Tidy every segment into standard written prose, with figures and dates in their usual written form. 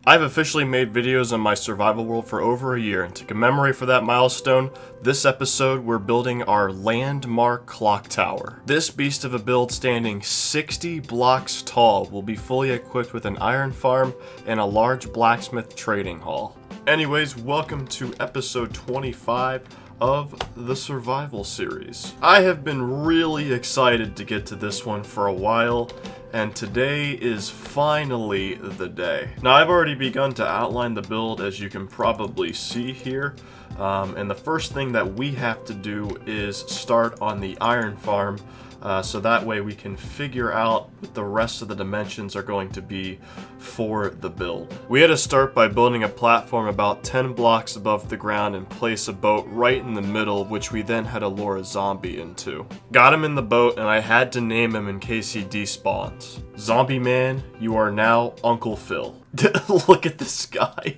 I've officially made videos on my survival world for over a year, and to commemorate for that milestone, this episode we're building our landmark clock tower. This beast of a build standing 60 blocks tall will be fully equipped with an iron farm and a large blacksmith trading hall. Anyways, welcome to episode 25 of the survival series. I have been really excited to get to this one for a while, and today is finally the day. Now, I've already begun to outline the build, as you can probably see here, and the first thing that we have to do is start on the iron farm, so that way we can figure out what the rest of the dimensions are going to be for the build. We had to start by building a platform about 10 blocks above the ground and place a boat right in the middle, which we then had to lure a zombie into. Got him in the boat, and I had to name him in case he despawns. Zombie man, you are now Uncle Phil. Look at this guy.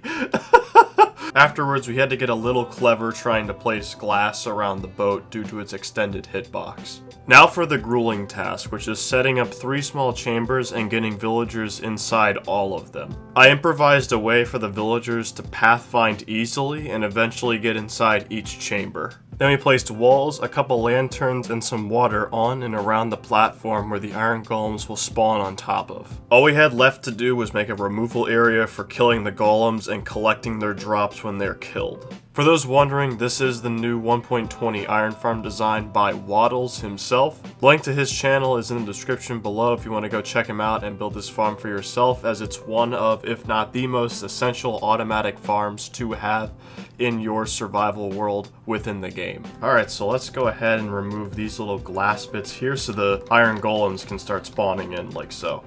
Afterwards, we had to get a little clever trying to place glass around the boat due to its extended hitbox. Now for the grueling task, which is setting up 3 small chambers and getting villagers inside all of them. I improvised a way for the villagers to pathfind easily and eventually get inside each chamber. Then we placed walls, a couple lanterns, and some water on and around the platform where the iron golems will spawn on top of. All we had left to do was make a removal area for killing the golems and collecting their drops when they're killed. For those wondering, this is the new 1.20 iron farm design by Waddles himself. Link to his channel is in the description below if you want to go check him out and build this farm for yourself, as it's one of, if not the most essential automatic farms to have in your survival world within the game. Alright, so let's go ahead and remove these little glass bits here so the iron golems can start spawning in like so.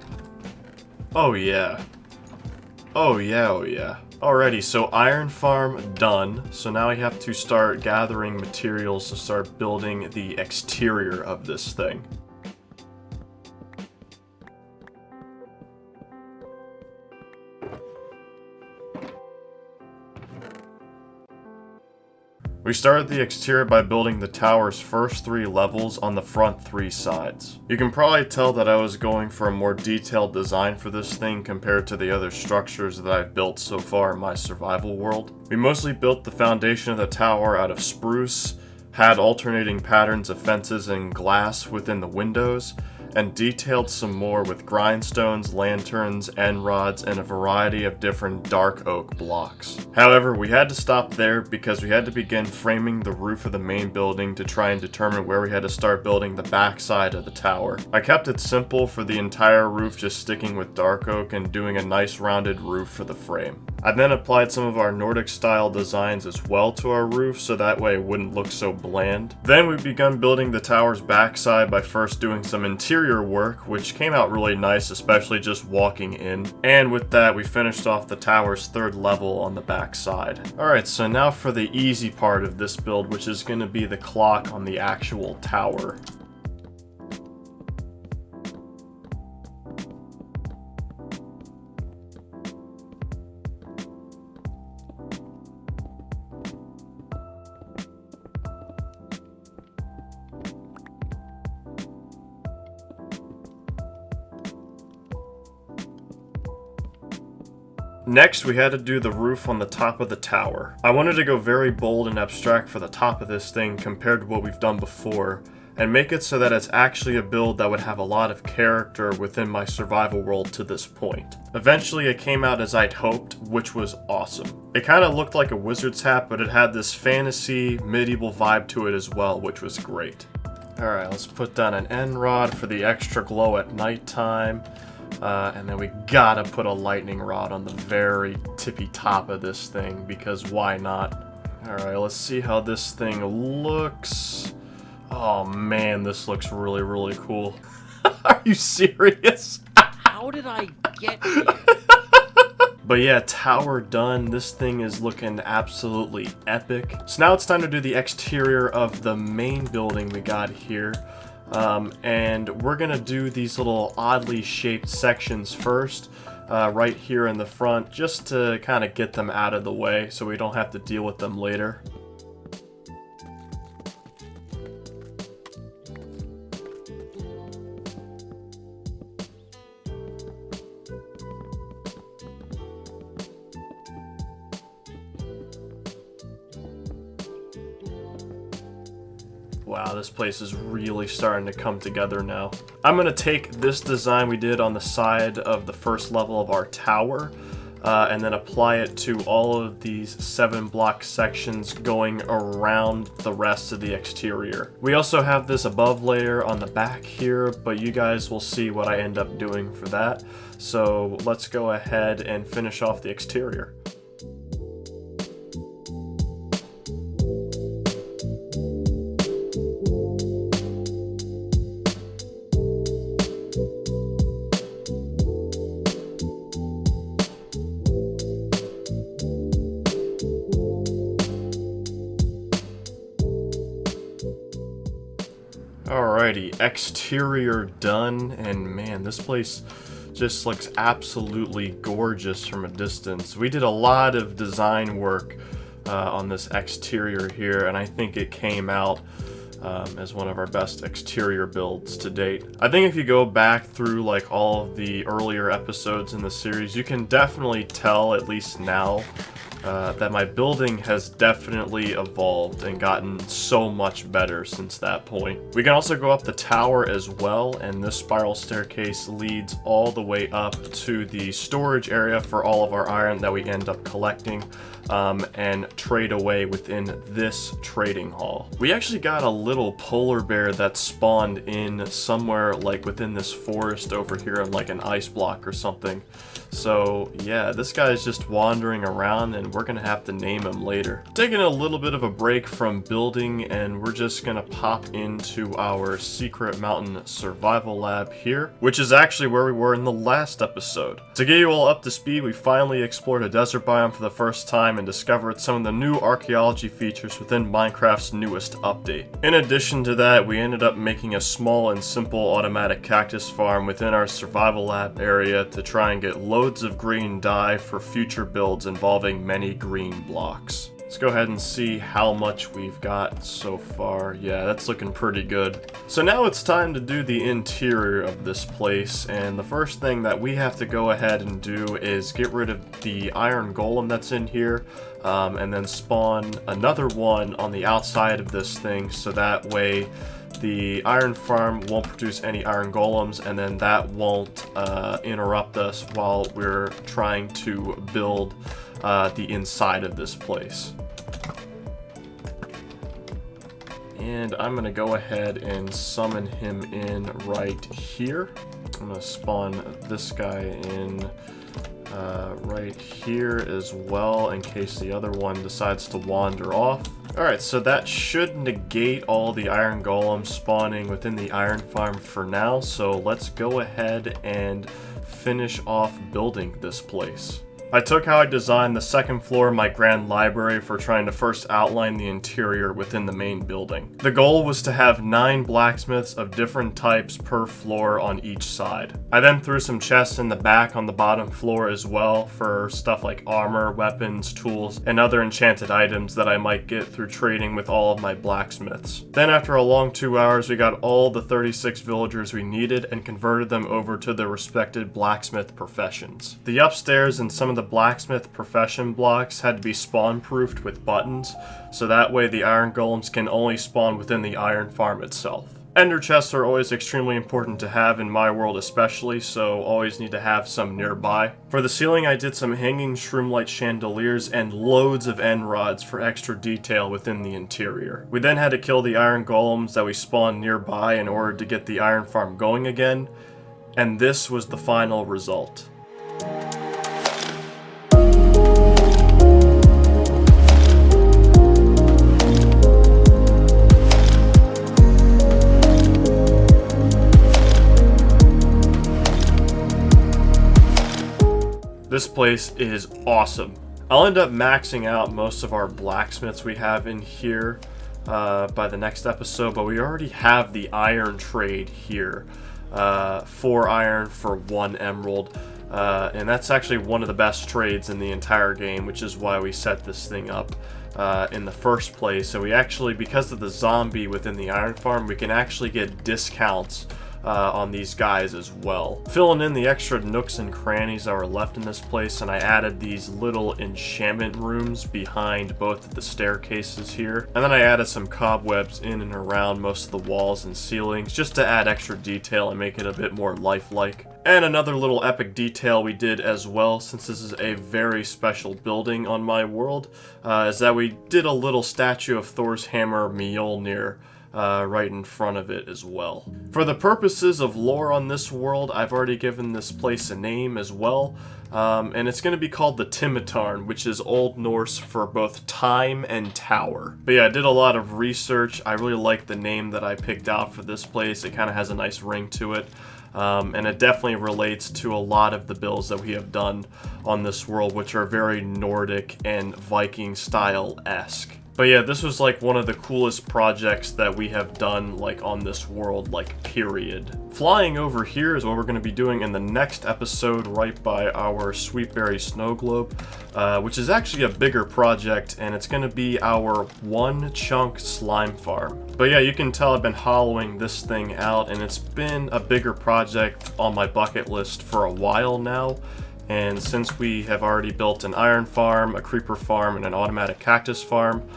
Oh yeah. Oh yeah, oh yeah. Alrighty, so iron farm done. So now we have to start gathering materials to start building the exterior of this thing. We started the exterior by building the tower's first 3 levels on the front 3 sides. You can probably tell that I was going for a more detailed design for this thing compared to the other structures that I've built so far in my survival world. We mostly built the foundation of the tower out of spruce, had alternating patterns of fences and glass within the windows, and detailed some more with grindstones, lanterns, end rods, and a variety of different dark oak blocks. However, we had to stop there because we had to begin framing the roof of the main building to try and determine where we had to start building the backside of the tower. I kept it simple for the entire roof, just sticking with dark oak and doing a nice rounded roof for the frame. I then applied some of our Nordic style designs as well to our roof so that way it wouldn't look so bland. Then we begun building the tower's backside by first doing some interior work, which came out really nice, especially just walking in. And with that, we finished off the tower's 3rd level on the back side. Alright, so now for the easy part of this build, which is going to be the clock on the actual tower. Next, we had to do the roof on the top of the tower. I wanted to go very bold and abstract for the top of this thing compared to what we've done before, and make it so that it's actually a build that would have a lot of character within my survival world to this point. Eventually, it came out as I'd hoped, which was awesome. It kind of looked like a wizard's hat, but it had this fantasy, medieval vibe to it as well, which was great. Alright, let's put down an end rod for the extra glow at nighttime. And then we gotta put a lightning rod on the very tippy top of this thing, because why not? Alright, let's see how this thing looks. Oh man, this looks really, really cool. Are you serious? How did I get here? But yeah, tower done. This thing is looking absolutely epic. So now it's time to do the exterior of the main building we got here. And we're gonna do these little oddly shaped sections first, right here in the front, just to kind of get them out of the way so we don't have to deal with them later. Wow, this place is really starting to come together now. I'm gonna take this design we did on the side of the first level of our tower, and then apply it to all of these 7 block sections going around the rest of the exterior. We also have this above layer on the back here, but you guys will see what I end up doing for that. So let's go ahead and finish off the exterior. Alrighty, exterior done, and man, this place just looks absolutely gorgeous from a distance. We did a lot of design work on this exterior here, and I think it came out as one of our best exterior builds to date. I think if you go back through like all of the earlier episodes in the series, you can definitely tell, at least now, that my building has definitely evolved and gotten so much better since that point. We can also go up the tower as well, and this spiral staircase leads all the way up to the storage area for all of our iron that we end up collecting and trade away within this trading hall. We actually got a little polar bear that spawned in somewhere like within this forest over here in like an ice block or something. So yeah, this guy's just wandering around and we're gonna have to name him later. Taking a little bit of a break from building, and we're just gonna pop into our secret mountain survival lab here, which is actually where we were in the last episode. To get you all up to speed, we finally explored a desert biome for the first time and discovered some of the new archaeology features within Minecraft's newest update. In addition to that, we ended up making a small and simple automatic cactus farm within our survival lab area to try and get loads of green dye for future builds involving many green blocks. Let's go ahead and see how much we've got so far. Yeah, that's looking pretty good. So now it's time to do the interior of this place, and the first thing that we have to go ahead and do is get rid of the iron golem that's in here, and then spawn another one on the outside of this thing, so that way the iron farm won't produce any iron golems, and then that won't interrupt us while we're trying to build the inside of this place. And I'm gonna go ahead and summon him in right here. I'm gonna spawn this guy in right here as well, in case the other one decides to wander off. Alright, so that should negate all the iron golems spawning within the iron farm for now, so let's go ahead and finish off building this place. I took how I designed the second floor of my grand library for trying to first outline the interior within the main building. The goal was to have 9 blacksmiths of different types per floor on each side. I then threw some chests in the back on the bottom floor as well for stuff like armor, weapons, tools, and other enchanted items that I might get through trading with all of my blacksmiths. Then after a long 2 hours, we got all the 36 villagers we needed and converted them over to their respected blacksmith professions. The upstairs and some of the blacksmith profession blocks had to be spawn proofed with buttons, so that way the iron golems can only spawn within the iron farm itself. Ender chests are always extremely important to have in my world especially, so always need to have some nearby. For the ceiling, I did some hanging shroomlight chandeliers and loads of end rods for extra detail within the interior. We then had to kill the iron golems that we spawned nearby in order to get the iron farm going again, and this was the final result. This place is awesome. I'll end up maxing out most of our blacksmiths we have in here by the next episode, but we already have the iron trade here. 4 iron for 1 emerald. And that's actually one of the best trades in the entire game, which is why we set this thing up in the first place. So we actually, because of the zombie within the iron farm, we can actually get discounts on these guys as well. Filling in the extra nooks and crannies that were left in this place, and I added these little enchantment rooms behind both of the staircases here. And then I added some cobwebs in and around most of the walls and ceilings just to add extra detail and make it a bit more lifelike. And another little epic detail we did as well, since this is a very special building on my world, is that we did a little statue of Thor's hammer Mjolnir right in front of it as well. For the purposes of lore on this world, I've already given this place a name as well, and it's going to be called the Timitarn, which is Old Norse for both time and tower. But yeah, I did a lot of research. I really like the name that I picked out for this place. It kind of has a nice ring to it. And it definitely relates to a lot of the builds that we have done on this world, which are very Nordic and Viking style-esque. But yeah, this was like one of the coolest projects that we have done like on this world, like period. Flying over here is what we're going to be doing in the next episode right by our Sweetberry Snow Globe, which is actually a bigger project, and it's going to be our one chunk slime farm. But yeah, you can tell I've been hollowing this thing out, and it's been a bigger project on my bucket list for a while now. And since we have already built an iron farm, a creeper farm, and an automatic cactus farm,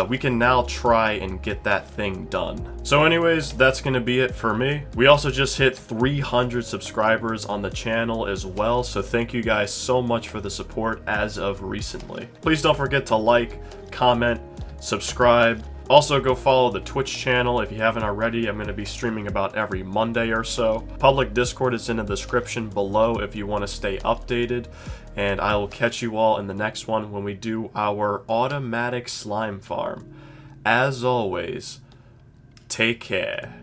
we can now try and get that thing done. So anyways, that's going to be it for me. We also just hit 300 subscribers on the channel as well, so thank you guys so much for the support as of recently. Please don't forget to like, comment, subscribe. Also, go follow the Twitch channel if you haven't already. I'm going to be streaming about every Monday or so. Public Discord is in the description below if you want to stay updated. And I will catch you all in the next one when we do our automatic slime farm. As always, take care.